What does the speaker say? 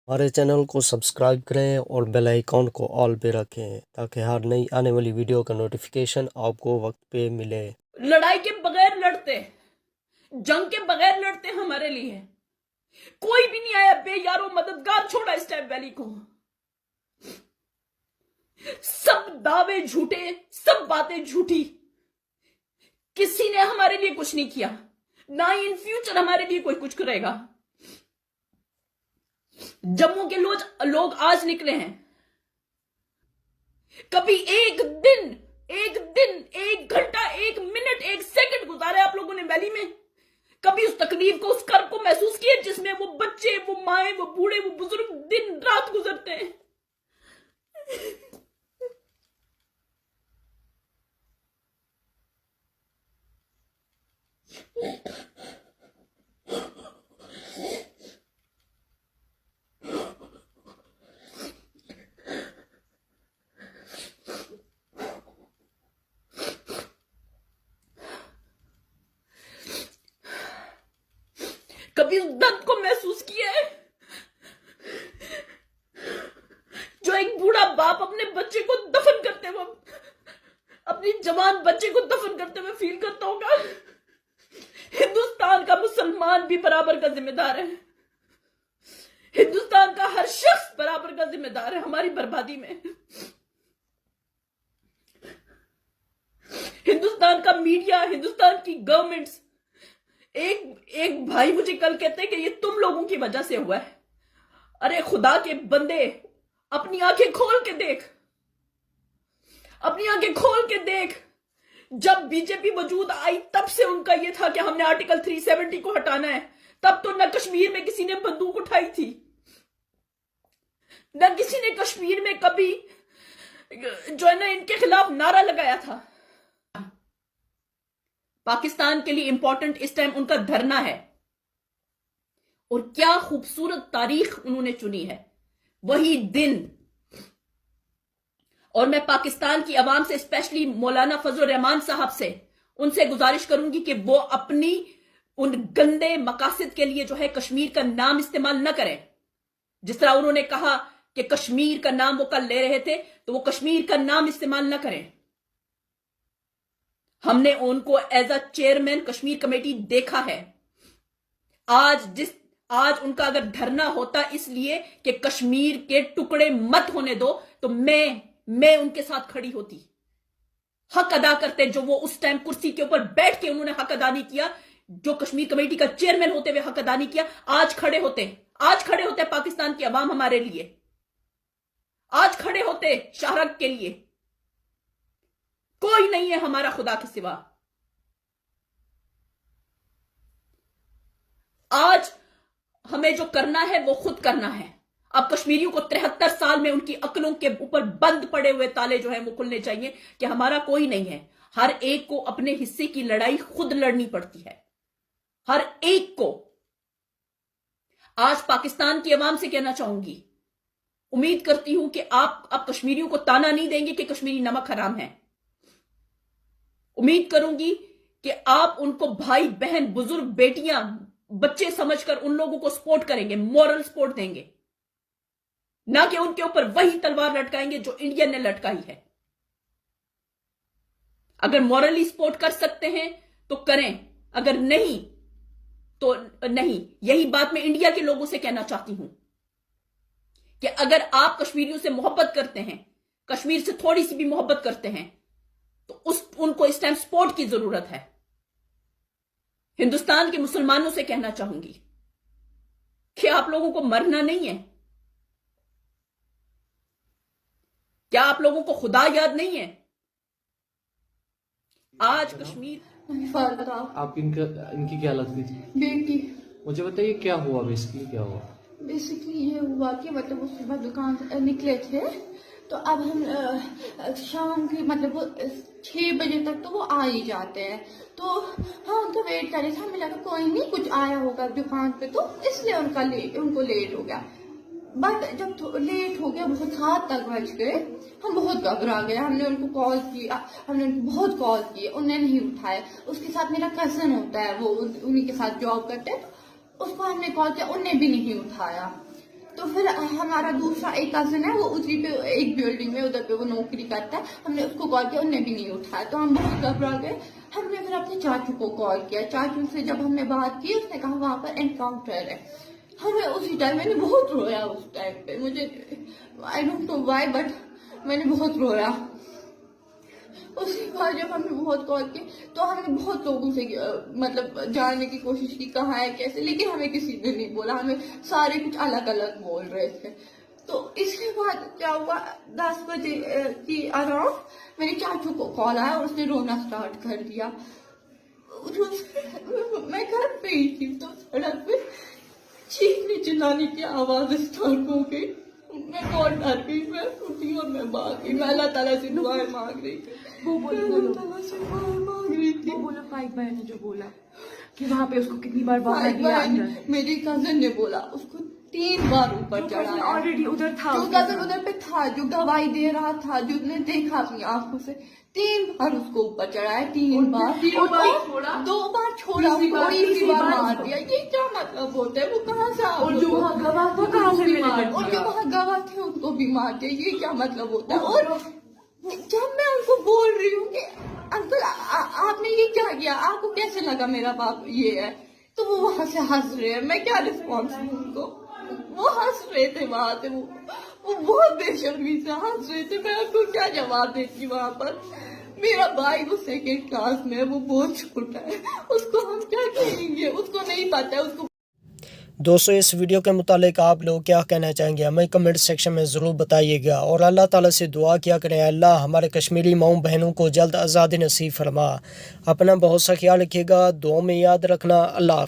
हमारे चैनल को सब्सक्राइब करें और बेल आइकॉन को ऑल पे रखें ताकि हर नई आने वाली वीडियो का नोटिफिकेशन आपको वक्त पे मिले। लड़ाई के बगैर लड़ते, जंग के बगैर लड़ते हमारे लिए कोई भी नहीं आया बेयारो मददगार छोड़ा इस टाइम वैली को। सब दावे झूठे, सब बातें झूठी। किसी ने हमारे लिए कुछ नहीं किया, ना ही इन फ्यूचर हमारे लिए कोई कुछ करेगा। जम्मू के लोग आज निकले हैं। कभी एक दिन, एक घंटा, एक मिनट, एक सेकंड गुजारे आप लोगों ने वैली में? कभी उस तकलीफ को, उस कर्ब को महसूस किया जिसमें वो बच्चे, वो माए, वो बूढ़े, वो बुजुर्ग दिन रात गुजरते हैं? कभी उस दर्द को महसूस किया है जो एक बूढ़ा बाप अपने बच्चे को दफन करते हुए, अपनी जवान बच्चे को दफन करते हुए फील करता होगा? हिंदुस्तान का मुसलमान भी बराबर का जिम्मेदार है। हिंदुस्तान का हर शख्स बराबर का जिम्मेदार है हमारी बर्बादी में। हिंदुस्तान का मीडिया, हिंदुस्तान की गवर्नमेंट्स। एक भाई मुझे कल कहते हैं कि ये तुम लोगों की वजह से हुआ है। अरे खुदा के बंदे, अपनी आंखें खोल के देख, अपनी आंखें खोल के देख। जब बीजेपी वजूद आई तब से उनका यह था कि हमने आर्टिकल 370 को हटाना है। तब तो न कश्मीर में किसी ने बंदूक उठाई थी, न किसी ने कश्मीर में कभी जो है ना इनके खिलाफ नारा लगाया था। पाकिस्तान के लिए इंपॉर्टेंट इस टाइम उनका धरना है, और क्या खूबसूरत तारीख उन्होंने चुनी है, वही दिन। और मैं पाकिस्तान की आवाम से, स्पेशली मौलाना फजल रहमान साहब से, उनसे गुजारिश करूंगी कि वो अपनी उन गंदे मकासद के लिए जो है कश्मीर का नाम इस्तेमाल न करें। जिस तरह उन्होंने कहा कि कश्मीर का नाम वो कल ले रहे थे, तो वो कश्मीर का नाम इस्तेमाल न करें। हमने उनको as a chairman Kashmir committee देखा है। आज उनका अगर धरना होता इसलिए कि कश्मीर के टुकड़े मत होने दो, तो मैं उनके साथ खड़ी होती, हक अदा करते जो वो उस टाइम कुर्सी के ऊपर बैठ के उन्होंने हक अदा नहीं किया, जो कश्मीर कमेटी का चेयरमैन होते हुए हक अदा नहीं किया। आज खड़े होते पाकिस्तान की आवाम हमारे लिए, आज खड़े होते शाहरग के लिए। कोई नहीं है हमारा खुदा के सिवा। आज हमें जो करना है वो खुद करना है। अब कश्मीरियों को 73 साल में उनकी अक्लों के ऊपर बंद पड़े हुए ताले जो है वो खुलने चाहिए कि हमारा कोई नहीं है। हर एक को अपने हिस्से की लड़ाई खुद लड़नी पड़ती है, हर एक को। आज पाकिस्तान की आवाम से कहना चाहूंगी, उम्मीद करती हूं कि आप अब कश्मीरियों को ताना नहीं देंगे कि कश्मीरी नमक हराम है। उम्मीद करूंगी कि आप उनको भाई बहन, बुजुर्ग, बेटियां, बच्चे समझकर उन लोगों को सपोर्ट करेंगे, मॉरल सपोर्ट देंगे, ना कि उनके ऊपर वही तलवार लटकाएंगे जो इंडिया ने लटकाई है। अगर मॉरली सपोर्ट कर सकते हैं तो करें, अगर नहीं तो नहीं। यही बात मैं इंडिया के लोगों से कहना चाहती हूं कि अगर आप कश्मीरियों से मोहब्बत करते हैं, कश्मीर से थोड़ी सी भी मोहब्बत करते हैं, तो उनको इस टाइम सपोर्ट की जरूरत है। हिंदुस्तान के मुसलमानों से कहना चाहूंगी कि आप लोगों को मरना नहीं है। क्या आप लोगों को खुदा याद नहीं है? आज कश्मीर, आप इनकी क्या लगती थी? बेटी। मुझे बताइए क्या हुआ, बेसिकली क्या हुआ? बेसिकली ये हुआ कि मतलब वो सुबह दुकान से निकले थे, तो अब हम शाम की मतलब वो 6 बजे तक तो वो आ ही जाते हैं, तो हाँ उनका वेट कर रहे थे। हमें लगा कोई नहीं, कुछ आया होगा दुकान पे, तो इसलिए उनको लेट हो गया। बट जब लेट हो गया, बहुत 7 तक बज गए, हम बहुत घबरा गए। हमने उनको बहुत कॉल किए, उन्होंने नहीं उठाया। उसके साथ मेरा कजन होता है, वो उन्हीं के साथ जॉब करते हैं, तो उसको हमने कॉल किया, उनने भी नहीं उठाया। तो फिर हमारा दूसरा एक कजन है, वो उसी पे एक बिल्डिंग में उधर पे वो नौकरी करता है। हमने उसको कॉल किया, उन्होंने भी नहीं उठाया, तो हम बहुत घबरा गए। हमने फिर अपने चाचू को कॉल किया। चाचू से जब हमने बात की, उसने कहा वहां पर एनकाउंटर है। हमें उसी टाइम, मैंने बहुत रोया उस टाइम पे, मुझे I don't know why but मैंने बहुत रोया। उसके बाद जब हमने बहुत कॉल की तो हमने बहुत लोगों से मतलब जानने की कोशिश की कहाँ है कैसे, लेकिन हमें किसी ने नहीं बोला। हमें सारे कुछ अलग अलग बोल रहे थे। तो इसके बाद क्या हुआ, 10 बजे की अराउंड मेरे चाचू को कॉल आया और उसने रोना स्टार्ट कर दिया। मैं घर पे ही थी, तो सड़क पे चीखने चिल्लाने की आवाज स्टार्ट हो गई। मैं बहुत डर गई, मैं उठी और मैं भाग गई। मैं अल्लाह ताला से दुआएं मांग रही थी, अल्लाह ताला से दुआएं मांग रही थी। वो बोला फाइक भाई ने जो बोला कि वहाँ पे उसको कितनी बार बाहर दिया अंदर, मेरी कजन ने बोला उसको 3 बार ऊपर चढ़ाया। ऑलरेडी उधर था, जो कजन उधर पे था, जो गवाही दे रहा था, जो उसने देखा अपनी आंखों से, 3 बार उसको ऊपर चढ़ाया, 3 बार। 2 बार छोड़ा, 2 बार छोड़ा, उसको तीसरी बार मार दिया। ये क्या मतलब होता है? वो कहाँ से आ और जो वहाँ गवाह वो कहाँ से मिले? और जो वहाँ गवाह थे उनको भी मार दिया। ये क्या मतलब होता है? और जब मैं उनको बोल रही हूँ कि अंकल आपने ये क्या किया, आपको कैसे लगा मेरा बाप ये है, तो वो वहां से हंस रहे हैं। मैं क्या रिस्पॉन्स दूँ उनको? वो हंस रहे थे वहां से, वो बहुत बेशर्मी से हंस रहे थे। मैं उनको क्या जवाब देती वहां पर? मेरा भाई वो 2nd क्लास में है, वो बहुत छोटा है, उसको हम क्या कहेंगे? उसको नहीं पता है। उसको दोस्तों, इस वीडियो के मुतालिक आप लोग क्या कहना चाहेंगे हमें कमेंट सेक्शन में ज़रूर बताइएगा। और अल्लाह ताला से दुआ किया करें, अल्लाह हमारे कश्मीरी माओ बहनों को जल्द आज़ादी नसीब फरमा। अपना बहुत सा ख्याल रखिएगा, दुआ में याद रखना। अल्लाह।